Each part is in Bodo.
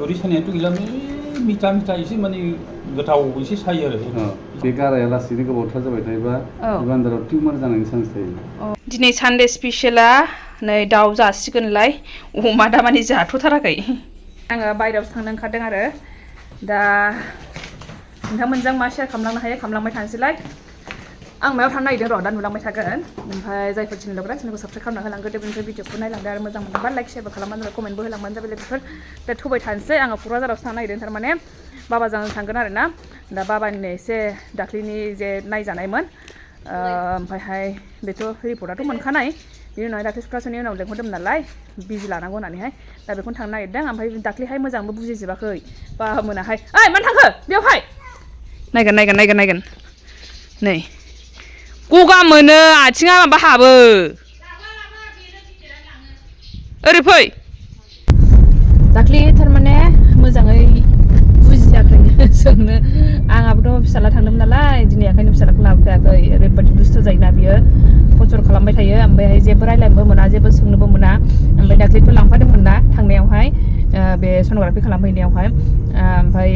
उदै सानायाथ' गैलामोन मिथा मिथा एसे माने गोथाव एसे सायो आरो बे गाराया लासैनो गोबावथार जाबाय थायोबा बान्दाराव टिउमार जानायनि चान्स थायो दिनै सानडे स्पेशला नै दाउ जासिगोनलाय अमा दा माने जाथ'थाराखै आङो बायरायावसो थांनो ओंखारदों आरो दा नोंथांमोनजों मा शेयार खालामलांनो हायो खालामलांबाय थानोसैलाय आं मायाव थांनो नागिरदों र' दा नुलांबाय थागोन ओमफ्राय जायफोर चेनेल दंना चेनेलखौ साबस्क्राइब खालामना होलांदो बेनिफ्राय भिडिअखौ नायलांदो आरो मोजां मोनोबा लाइक शेयारबो खालामबानो जाबाय कमेन्टबो होलांबानो जाबाय बेफोर दा थुबाय थानोसै आङो क'क्राझारावसो थांनो नागिरदों थारमाने बाबाजों थांगोन आरो ना दा बाबानिनो एसे दाख्लिनि जे नायजानायमोन ओमफ्रायहाय बेथ' रिपर्टआथ' मोनखानाय बिनि उनावहाय दाख्लै सप्तासेनि उनाव लेंहरदोंमोन नालाय बिजि लानांगौ होननानैहाय दा बेखौनो थांनो नागिरदों ओमफ्राय दाख्लैहाय मोजांबो बुजिजोबाखै बा मोनाहाय ओइ मानो थांखो बेवहाय नायगोन नै गगा मोनो आथिङा माबा हाबो ओरै फै दाख्लै थारमाने मोजाङै बुजियाखै सोंनो आंहाबोथ' फिसाला थांदोंमोन नालाय दिनै ओंखायनो फिसालाखौ लाबोफायाखै ओरैबायदि दुस्थ' जायोना बियो खचर खालामबाय थायो ओमफ्रायहाय जेबो रायलायनोबो मोना जेबो सोंनोबो मोना ओमफ्राय दाख्लैथ' लांफादोंमोन ना थांनायावहाय बे सन'ग्राफि खालामहैनायावहाय ओमफ्राय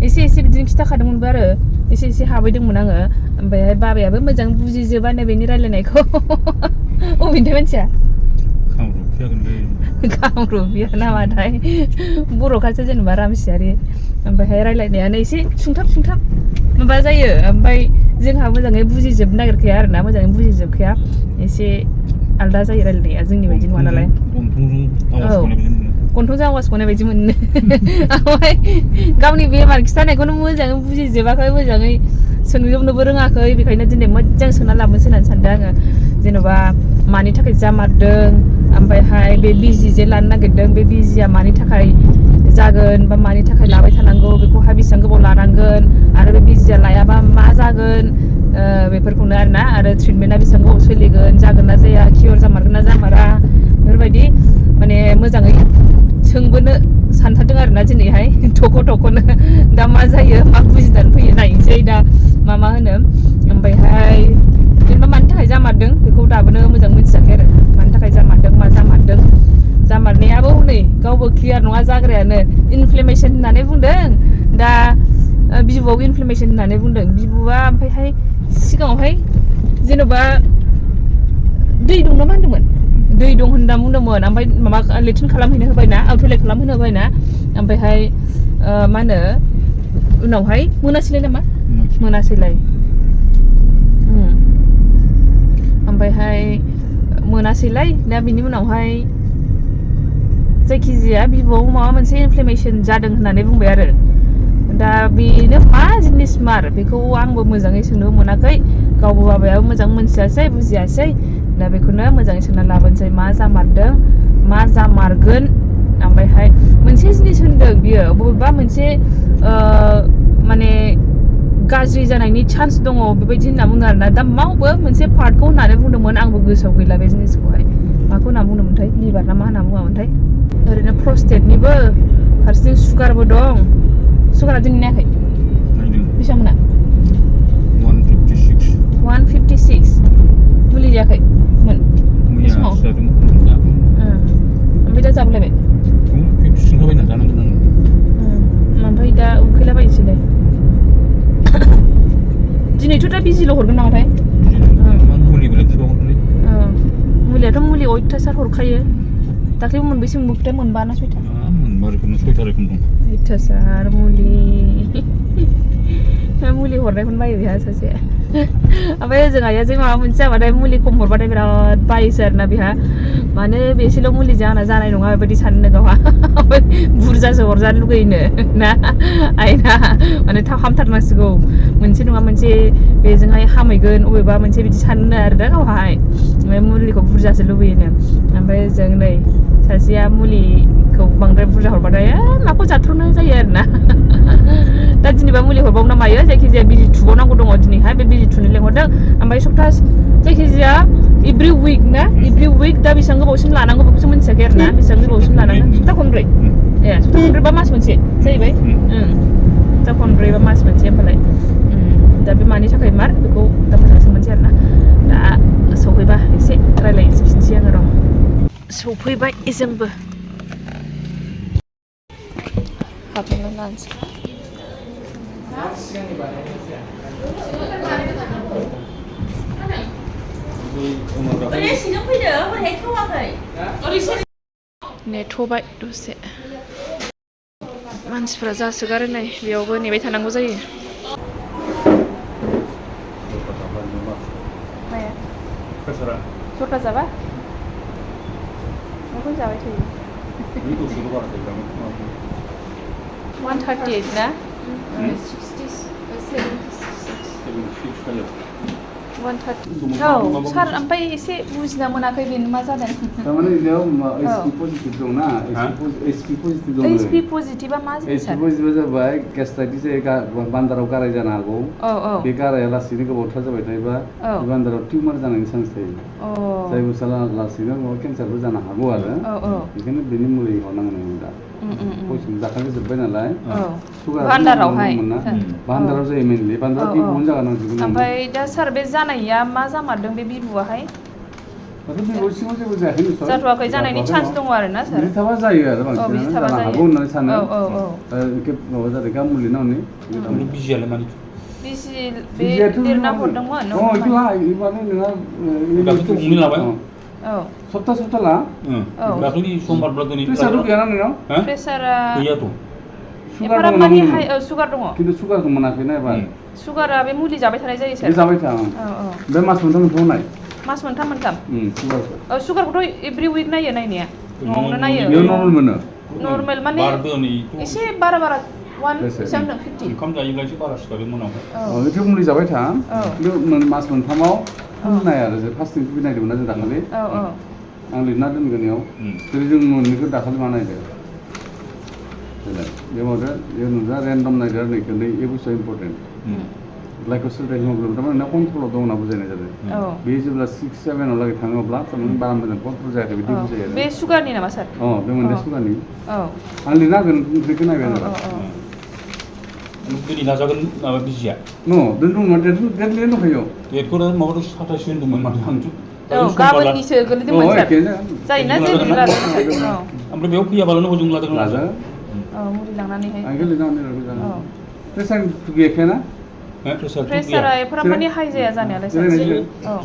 एसे बिदिनो खिथाखादोंमोनबो आरो एसे हाबैदोंमोन आङो ओमफ्रायहाय बाबायाबो मोजां बुजिजोबानो बेनि रायलायनायखौ अबेनिथाय मानसिया कामरुपिया नामाथाय बर'खासो जेनेबा रामसियारि ओमफ्रायहाय रायलायनायानो एसे सुंथाब माबा जायो ओमफ्राय जोंहा मोजाङै बुजिजोबनो नागिरखाया आरोना मोजाङै बुजिजोबखाया एसे आलदा जायो रायलायनाया जोंनि बायदि नङा नालाय गन्थंजों आवाज गनाय बायदि मोनो ओमफ्राय गावनि बेमार खिथानायखौनो मोजाङै बुजिजोबाखै मोजाङै सोंजोबनोबो रोङाखै बेखायनो दिनै मोजां सोंना लाबोनोसै होननानै सानदों आङो जेन'बा मानि थाखाय जामारदों ओमफ्रायहाय बे बिजि जे लानो नागिरदों बे बिजिया मानि थाखाय जागोन बा मानि थाखाय लाबाय थानांगौ बेखौहाय बेसेबां गोबाव लानांगोन आरो बे बिजिया लायाबा मा जागोन बेफोरखौनो आरोना आरो ट्रिटमेन्टआ बेसेबां गोबाव सोलिगोन जागोन ना जाया कियर जामारगोन ना जामारा बेफोरबायदि माने मोजाङै सोंबोनो सानथारदों आरोना दिनैहाय थख'नो दा मा जायो मा बुजिनानै फैयो नायनोसै दा मा होनो ओमफ्रायहाय जेनेबा मानि थाखाय जामारदों बेखौ दाबोनो मोजां मिथियाखै आरो मानि थाखाय जामारदों मा जामारदों जामारनायाबो हनै गावबो क्लियार नङा जाग्रायानो इनफ्लेमेसन होननानै बुंदों दा बिबुआव इनफ्लेमेसन होननानै बुंदों बिबुआ ओमफ्रायहाय सिगाङावहाय जेन'बा दै दं ना मा होनदोंमोन दै दं होनना बुंदोंमोन ओमफ्राय माबा लेट्रिन खालामहैनो होबायना टयलेट खालामहैनो होबायना ओमफ्रायहाय मा होनो उनावहाय मोनासैलाय नामा मोनासैलाय ओमफ्रायहाय मोनासैलाय दा बिनि उनावहाय जायखिजाया बिबुआव माबा मोनसे इनफ्लेमेसन जादों होननानै बुंबाय आरो दा बेनो मा जिनिस मार बेखौ आंबो मोजाङै सोंनो मोनाखै गावबो बाबायाबो मोजां मोनथियासै बुजियासै दा बेखौनो मोजाङै सोंना लाबोनोसै मा जामारदों मा जामारगोन ओमफ्रायहाय मोनसे जिनिस होनदों बियो बबेबा मोनसे माने गाज्रि जानायनि चान्स दङ बेबायदि होनना बुंदों आरोना दा मावबो मोनसे पार्टखौ होननानै बुंदोंमोन आंबो गोसोआव गैला बे जिनिसखौहाय माखौ होनना बुंदोंमोनथाय लिभार ना मा होनना बुङामोनथाय ओरैनो प्रस्टेटनिबो फारसेथिं सुगारबो दं सुगारा दिनै नायाखै बेसेबां मोना 156 मुलि जायाखैमोन बे समाव ओमफ्राय दा जाबोलायबाय ओमफ्राय दा उखैलाबायनोसैलाय दिनैथ' दा बिजिल' हरगोन नामाथाय मुलियाथ' मुलि अयथासार हरखायो दाख्लैबो मोनबेसे मोनबोखोथाय मोनबा ना सयथा सयथा रोखोम दं अयथासार मुलि हरनायखौनो बायो बेहा सासे ओमफ्राय ओजों आइया जे माबा मोनसे जाबाथाय मुलि खम हरबाथाय बिराद बायोसो आरोना बेहा मानो बेसेल' मुलिजों आंना जानाय नङा बेबायदि सानो गावहा ओमफ्राय बुरजासो हरजानो लुगैयोनो ना आइना माने थाब हामथारनांसिगौ मोनसे नङा मोनसे बेजोंहाय हामहैगोन अबेबा मोनसे बिदि सानो आरो गावहाय ओमफ्राय मुलिखौ बुरजासो लुबैयोनो ओमफ्राय जों नै सासेया मुलिखौ बांद्राय बुरजा हरबाथाय माखौ जाथ्र'नो जायो आरोना दा दिनैबा मुलि हरबावना मायो जायखिजाया बिजि थुबावनांगौ दङ दिनैहाय बे बिजि थुनो लेंहरदों ओमफ्राय सप्तासे जायखिजाया एभ्रि उइक ना एभ्रि उइक दा बेसेबां गोबावसिम लानांगौ बेखौसो मिथियाखै आरोना बेसेबां गोबावसिम लानांगोन सप्ता खनब्रै सप्ता खनब्रै बा मास मोनसे जाहैबाय सप्ता खनब्रै बा मास मोनसे होमबालाय दा बे मानि थाखाय मार बेखौ दा मोजां सोंनोसै आरोना दा सौफैबा एसे रायज्लायफिनसै आङो र' सौफैबाय जोंबो हाबना लानोसै नेथ'बाय दसे मानसिफ्रा जासोगारो नै बेयावबो नेबाय थानांगौ जायो माया सरथा जाबा माखौ जाबाय थायो 138 ना 130 औ सार ओमफ्राय एसे बुजिना मोनाखै बेनो मा जादों तारमाने बेयाव एसपि पजिटिभ दं ना एसपि पजिटिभ दं एसपि पजिटिभआ मा जायो एसपि पजिटिभआ जाबाय गेस्ट्राइटिस बान्दाराव गाराय जानो हागौ बे गाराया लासैनो गोबावथार जाबाय थायोबा बान्दाराव टिउमार जानायनि चान्स थायो जाय बुस्थुआ लासैनो केन्सारबो जानो हागौ आरो बेखायनो बेनि मुलि हरनांगोन दा पजिटिभ जाखांजोब्बाय नालाय सुगार बान्दारावहाय बान्दाराव जायो मेनलि बान्दाराव बिबुआवनो जागोन ओमफ्राय दा सार बे जानाया मा जामारदों बे बिबुआहाय जाथ'वाखै जानायनि चान्स दङ आरो ना सार बिदि थाबा जायो आरो बांसिनानो जानो हागौ होननानै सानो माबा जादों गा मुलि नावनि बिजियालाय मानि बिजि बे लिरना हरदोंमोन दाख्लैथ' हमनो लाबाय सप्ता ला दाख्लैनि समबारब्ला दिनै प्रेसारबो गैयाना नोंनाव प्रेसारा गैयाथ' एफाराब मानि हाइ सुगार दङ खिन्थु सुगारखौ मोनाखैना एबार सुगारा बे मुलि जाबाय थानाय जायो सार जाबाय था बे मास मोनथाम होनाय मास मोनथाम सुगारखौ सुगारखौथ' एभ्रि उइक नायो नायनाया न'आवनो नायो बेयाव नर्मेल मोनो नर्मेल माने एसे बारा 1 बेसेबां 50 ओंखाम जायोब्ला एसे बारा सिखारो मोनावहाय बेथ' मुलि जाबाय था खिन्थु मास मोनथामाव नाय आरो जों फार्स्ट टाइम नायदोंमोन ना जों दाखालि आं लिरना दोनगोन इयाव जेरै जों न'निखौ दाखालि मा नायदों बे मावदो बे नुदों रेन्डम नायदो आरो नैखौ नै बे बुस्थुआ इम्परटेन्ट ग्लाइक'सिल हिम'ग्ल'बिन थारमाने नोंना कन्ट्रलाव दं होनना बुजायनाय जादों बे जेब्ला 6-7 लागै थाङोब्ला थारमाने बारा मोजां कन्ट्रल जायाखै बिदि बुजायो बे सुगारनि नामा सार बे मोनसे सुगारनि आं लिरना होगोन ओंख्रिखौ नायबाय आरो दिनै नाजागोन माबा बिजिया दोनदोंमोन डेट लिरनो दंखायो डेटखौनो माबाथ' 27 होनदोंमोन माथो आंथ' गाबोननिसो गोलैदोंमोन सार जायोना जेबो लादों ओमफ्राय बेयाव फैयाबालानो हजों लादों मुलि लांनानैहाय आंखौ लिरना प्रेसार गैयाखायना प्रेसारा एफाराब माने हाइ जाया जानायालाय सार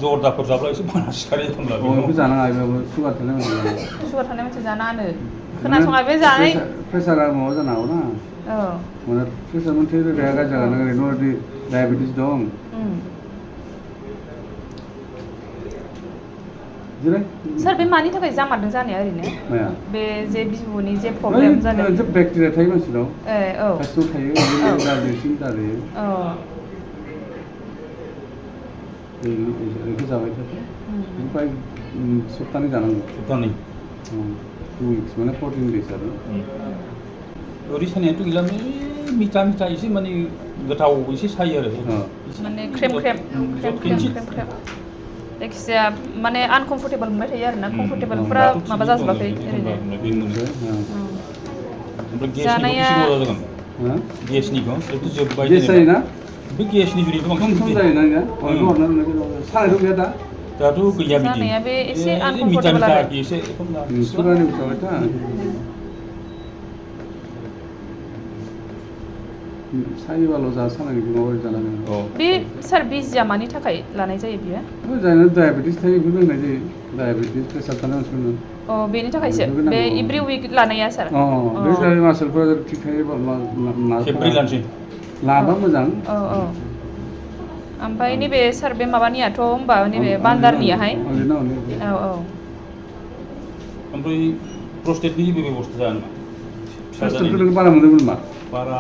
जर्दाफोर जाब्ला एसे बारा सिखारो एखनब्ला बेखौ जानाङा बेबो सुगार थानाय मानसि जानाङानो खोनासङा बे जानाय प्रेसारा माबा जानो हागौ ना माने प्रेसार मोनसे रोदाया गाज्रि जागोन ओरैनो अलरेडि डायेबेटिस दं सार बे मानि थाखाय जामारदों जानाया ओरैनो बे जे बिबुनि जे प्रब्लेम जादों बेक्टेरिया थायो मानसिनाव गासिबो थायो गाज्रिसिन जायो बेखौ जाबाय थादो ओमफ्राय सप्तानै जानांगौ 2 weeks माने 14 days आरो ओरै सानायाथ' गैलालै मिथा एसे माने गोथाव एसे सायो आरो माने ख्रेम जायखिजाया माने आनकमफर्टेबल मोनबाय थायो आरोना कमफर्टेबल फुरा माबा जाजोबाखै ओरैनो जानाया गेसनिखौ जोब्बाय गेस जायोना बे गेसनि जुनिथ' बांसिन जायोना सानायथ' गैया दा दाथ' गैया बिदि जानाया बे एसे आनकमफर्टेबल आरो एसे सुगारनि बुस्थुआ था सायोबाल' जा सानायनि माबा जानांगौ बे सार बिजिया मानि थाखाय लानाय जायो बियो जायना डायेबेटिस थायो बेखौ लोंनाय जायो डायेबेटिस प्रेसार थानाय मानसिफोरनो बेनि थाखायसो बे एभ्रि उइक लानाया सार बे जाय मासलफोरा थिग थायोबा खेबब्रै लानोसै लाबा मोजां ओमफ्राय नैबे सार बे माबानियाथ' होनबा नैबे बान्दारनियाहाय ओमफ्राय प्रस्टेटनि जेबो बेबस्था जाया नामा प्रस्टेटखौ बारा मोनदोंमोन मा बारा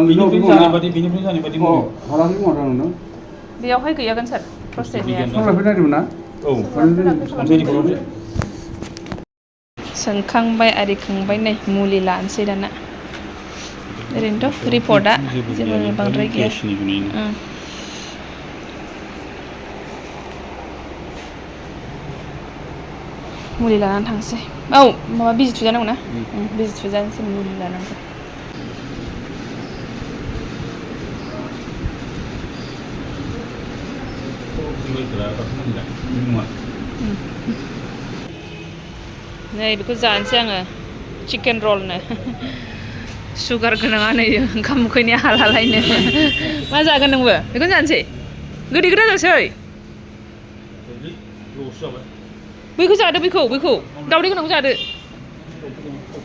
बेनिफ्राय जानाय बादि बेयावहाय गैयागोन सार प्रस्टेटनिया नायदोंमोन ना सोंखांबाय आरिखांबाय नै मुलि लानोसै दाना ओरैनोथ' रिपर्टआ जेबो बांद्राय गैया मुलि लानानै थांसै माबा बिजि थुजानांगौ ना बिजि थुजानोसै मुलि लानांगौ नै बेखौ जानोसै आङो चिकेन रलनो sugar गोनाङा नै ओंखाम उखैनाया हालालायनो मा जागोन नोंबो बेखौनो जानोसै गोदै गोदा जासै बैखौ जादो बैखौ दावदै गोनांखौ जादो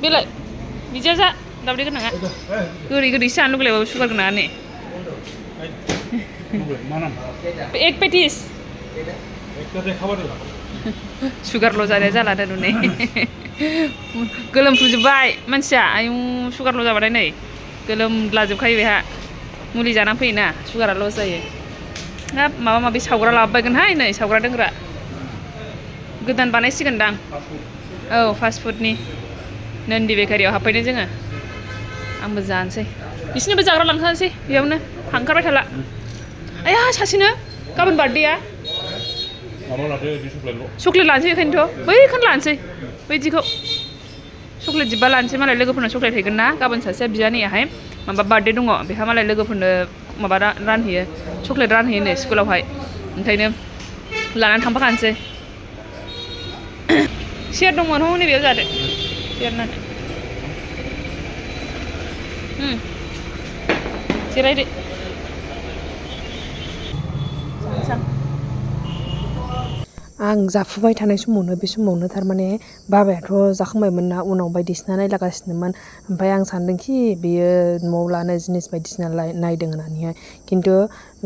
बेलाय बिदिया जा दावदै गोनाङा गोदै गोदैसो जानो लुगैलायबाबो sugar गोनाङा नै egg patties sugarल' जानाया जाला दा नै गोलोमफ्रुजोब्बाय मानसिया आयु sugarल' जाबाथाय नै गोलोमद्लाजोबखायो बेहा मुलि जानानै फैयोना sugarआ लस जायो हाब माबा माबि सावग्रा लाबोबायगोनहाय नै सावग्रा दोनग्रा गोदान बानायसिगोनदां औ फास्ट फुडनि नन्दि बेकारियाव हाबफैदों जोङो आंबो जानोसै बिसिनोबो जाग्रा लांखानोसै बेयावनो हांखारबाय थाला आया सासेनो गाबोन बार्थडेया चक्लेट लानोसै बेखायनोथ' बैखौनो लानोसै बैदिखौ चक्लेट दिब्बा लानोसै मालाय लोगोफोरनो चक्लेट हैगोन ना गाबोन सासेया बियानैयाहाय माबा बार्थडे दङ बेहा मालाय लोगोफोरनो माबा रानहैयो चक्लेट रानहैयोनो स्कुलावहाय ओंखायनो लानानै थांफाखानोसै सेर दंमोन हनै बेयाव जादो सेरनानै जिरायदो आं जाफुबाय थानाय समावनो बे समावनो थारमाने बाबायाथ' जाखांबायमोन ना उनाव बायदिसिना नायलागासिनोमोन ओमफ्राय आं सानदोंखि बियो न'आव लानो जिनिस बायदिसिना नायदों होननानैहाय खिन्थु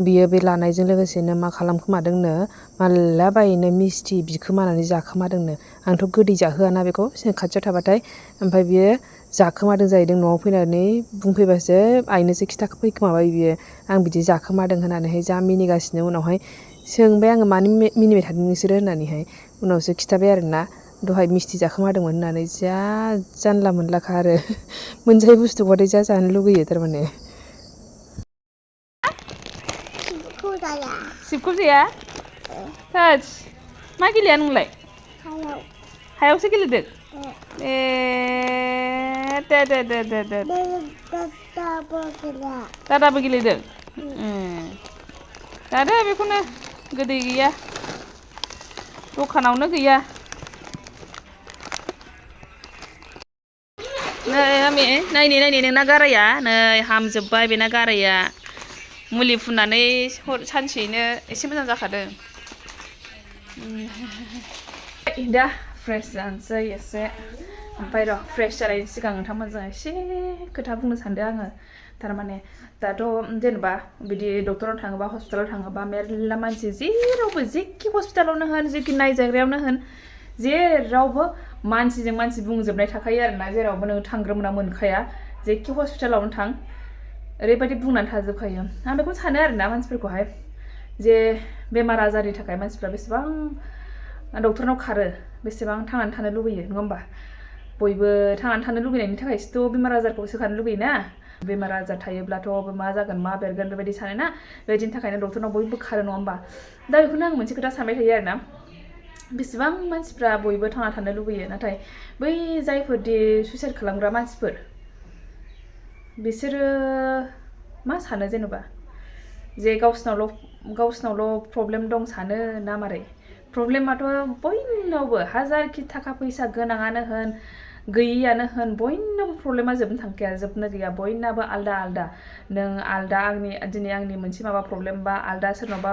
बियो बे लानायजों लोगोसेनो मा खालामखोमादोंनो मालाबायैनो मिस्टि बिखोमानानै जाखोमादोंनो आंथ' गोदै जाहोआना बेखौ खाथियाव थाबाथाय ओमफ्राय बियो जाखोमादों जाहैदों न'आव फैनानै बुंफैबासो आइनोसो खिथाफैखोमाबाय बियो आं बिदि जाखोमादों होननानैहाय जा मिनिगासिनो उनावहाय सोंबाय आङो मानो मिनिबाय थादों नोंसोरो होननानैहाय उनावसो खिथाबाय आरोना दहाय मिस्टि जाखोमादोंमोन होननानै जा जानला मोनलाखा आरो मोनजायै बुस्थुखौबाथाय जा जानो लुगैयो थारमाने सिबखौ जाया थोस मा गेलेया नोंलाय हायावसो गेलेदों ए दे दादाबो गेलेदों जादो बेखौनो गोदै गैया दखानावनो गैया नै आमि नायनै नोंना गाराया नै हामजोब्बाय बेना गाराया मुलि फुननानै सानसेयैनो एसे मोजां जाखादों दा फ्रेश जानोसै एसे ओमफ्राय र' फ्रेश जानायनि सिगां नोंथांमोनजों एसे खोथा बुंनो सानदों आङो थारमाने दाथ' जेनेबा बिदि डक्टराव थाङोबा हस्पिटालाव थाङोबा मेरला मानसि जेरावबो जेखि हस्पिटालावनो होन जेखि नायजाग्रायावनो होन जेरावबो मानसिजों मानसि बुंजोबनाय थाखायो आरोना जेरावबो नों थांग्रोमोना मोनखाया जेखि हस्पिटालावनो थां ओरैबायदि बुंनानै थाजोबखायो आं बेखौनो सानो आरोना मानसिफोरखौहाय जे बेमार आजारनि थाखाय मानसिफ्रा बेसेबां डक्टरनाव खारो बेसेबां थांनानै थानो लुबैयो नङा होमबा बयबो थांनानै थानो लुबैनायनि थाखायसोथ' बेमार आजारखौ सोखानो लुबैयोना बेमार आजार थायोब्लाथ' मा जागोन मा बेरगोन बेबायदि सानोना बेबायदिनि थाखायनो डक्टरनाव बयबो खारो नङा होमबा दा बेखौनो आं मोनसे खोथा सानबाय थायो आरोना बेसेबां मानसिफ्रा बयबो थांना थानो लुबैयो नाथाय बै जायफोरदि सुइसाइड खालामग्रा मानसिफोर बिसोरो मा सानो जेनेबा जे गावसिनावल' प्रब्लेम दं सानो ना मारै प्रब्लेमाथ' बयनावबो हाजारखि थाखा फैसा गोनाङानो होन गैयियानो होन बयनावबो प्रब्लेमा जोबनो थांखाया जोबनो गैया बयनाबो आलदा आलदा नों आलदा दिनै आंनि मोनसे माबा प्रब्लेम बा आलदा सोरनावबा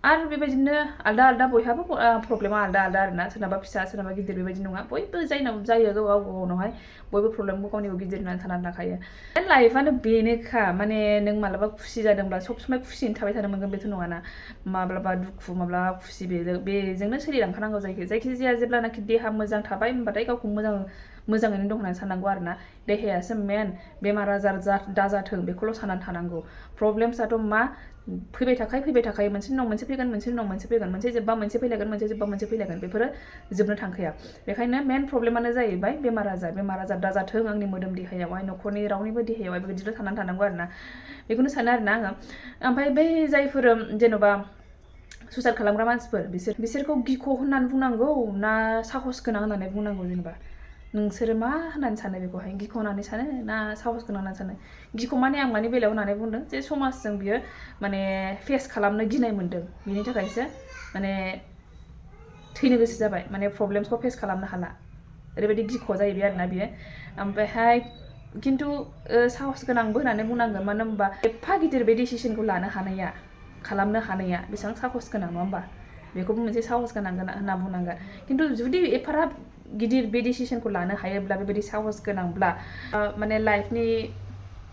आरो बेबायदिनो आलदा आलदा बयहाबो प्रब्लेमा आलदा आलदा आरोना सोरनाबा फिसा सोरनाबा गिदिर बेबायदि नङा बयबो जायनाव जायो गावनावहाय बयबो प्रब्लेमखौ गावनिखौ गिदिर होननानै साननानै लाखायो लाइफआनो बेनोखा माने नों मालाबा खुसि जादोंब्ला सब समाय खुसियैनो थाबाय थानो मोनगोन बेथ' नङाना माब्लाबा दुखु माब्लाबा खुसि बेजोंनो सोलिलांखानांगौ जायखिजाया जेब्लानाखि देहा मोजां थाबाय होनबाथाय गावखौ मोजाङैनो दं होननानै साननांगौ आरोना देहायासो मेन बेमार आजार दाजाथों बेखौल' साननानै थानांगौ प्रब्लेमसआथ' मा फैबाय थाखायो मोनसेनि उनाव मोनसे फैगोन मोनसे जोबबा मोनसे फैलायगोन मोनसे जोबबा मोनसे फैलायगोन बेफोरो जोबनो थांखाया बेखायनो मेन प्रब्लेमानो जाहैबाय बेमार आजार दाजाथों आंनि मोदोम देहायावहाय न'खरनि रावनिबो देहायावहाय बेबायदिल' थानानै थानांगौ आरोना बेखौनो सानो आरोना आङो ओमफ्राय बै जायफोर जेन'बा सुइसाइड खालामग्रा मानसिफोर बिसोरखौ गिख' होननानै बुंनांगौ ना साहस गोनां होननानै बुंनांगौ जेनेबा नोंसोरो मा होननानै सानो बेखौहाय गिख' होननानै सानो ना साहस गोनां होननानै सानो गिख' माने आं मानि बेलायाव होननानै बुंदों जे समाजजों बियो माने फेस खालामनो गिनाय मोन्दों बिनि थाखायसो माने थैनो गोसो जाबाय माने प्रब्लेमसखौ फेस खालामनो हाला ओरैबायदि गिख' जाहैबाय आरोना बियो ओमफ्रायहाय खिन्थु साहस गोनांबो होननानै बुंनांगोन मानो होनबा एफा गिदिर बे डिसिसनखौ लानो हानाया खालामनो हानाया बेसेबां साहस गोनां नङा होमबा बेखौबो मोनसे साहस गोनां होनना बुंनांगोन खिन्थु जुदि एफाराब गिदिर बे डिसिसनखौ लानो हायोब्ला बेबायदि साहस गोनांब्ला माने लाइफनि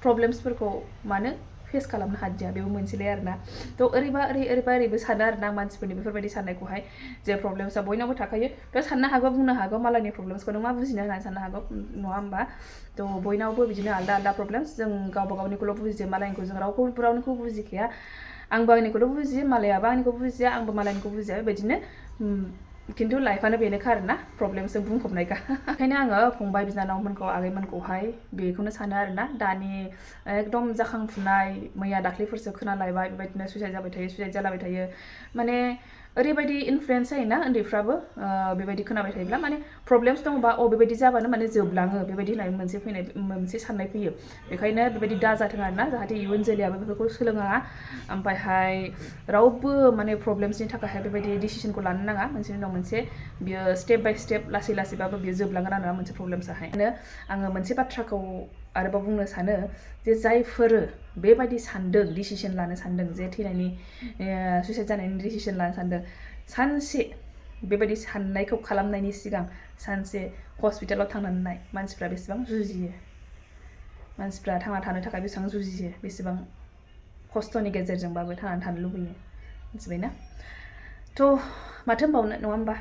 प्रब्लेम्सफोरखौ मानो फेस खालामनो हादिया बेबो मोनसेलाय आरोना थ' ओरैबो सानो आरोना मानसिफोरनि बेफोरबायदि साननायखौहाय जे प्रब्लेम्सआ बयनावबो थाखायो थ' साननो हागौ बुंनो हागौ मालायनि प्रब्लेम्सखौ नों मा बुजिनो होननानै साननो हागौ नङा होमबा थ' बयनावबो बिदिनो आलदा आलदा प्रब्लेम्स जों गावबा गावनिखौल' बुजियो मालायनिखौ जों रावनिखौ बुजिखाया आंबो आंनिखौल' बुजियो मालायाबो आंनिखौ बुजिया आंबो मालायनिखौ बुजिया बेबायदिनो खिन्थु लाइफआनो बेनोखा आरोना प्रब्लेम्सजों बुंफबनायखा ओंखायनो आङो फंबाय बिनानावमोनखौ आगैमोनखौहाय बेखौनो सानो आरोना दानि एकदम जाखांफुनाय मैया दाख्लैफोरसो खोनालायबाय बेबायदिनो सुइसाइड जालाबाय थायो माने ओरैबायदि इनफ्लुयेन्स जायोना उन्दैफ्राबो बेबायदि खोनाबाय थायोब्ला माने प्रब्लेम्स दङबा बेबायदि जाबानो माने जोबलाङो बेबायदि होननानै मोनसे साननाय फैयो बेखायनो बेबायदि दाजाथों आरोना जाहाथे इयुन जोलैयाबो बेफोरखौ सोलोङा ओमफ्रायहाय रावबो माने प्रब्लेम्सनि थाखायहाय बेबायदि डिसिसनखौ लानो नाङा मोनसेनि उनाव मोनसे बियो स्टेप बाय स्टेप लासैबाबो बियो जोबलांगोन आरोना मोनसे प्रब्लेम्साहाय आङो मोनसे बाथ्राखौ आरोबाव बुंनो सानो जे जायफोर बेबायदि सानदों डिसिसन लानो सानदों जे थैनायनि सुइसाइड जानायनि डिसिसन लानो सानदों सानसे बेबायदि साननायखौ खालामनायनि सिगां सानसे हस्पिटालाव थांनानै नाय मानसिफ्रा बेसेबां जुजियो मानसिफ्रा थांना थानो थाखाय बेसेबां जुजियो बेसेबां खस्थ'नि गेजेरजोंबाबो थांनानै थानो लुबैयो मिथिबायना थ' माथो होनबावनो नङा होमबा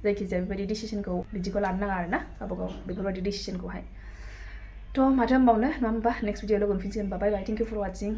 जायखिजाया बेबायदि डिसिसनखौ बिदिखौ लानो नाङा आरोना गावबागाव बेफोरबायदि डिसिसनखौहाय थ' माथो होनबावनो नङा होमबा नेक्स्ट भिडिअ लोगो मोनफिनसिगोन बाय बाय थेंक इउ फर वाचिं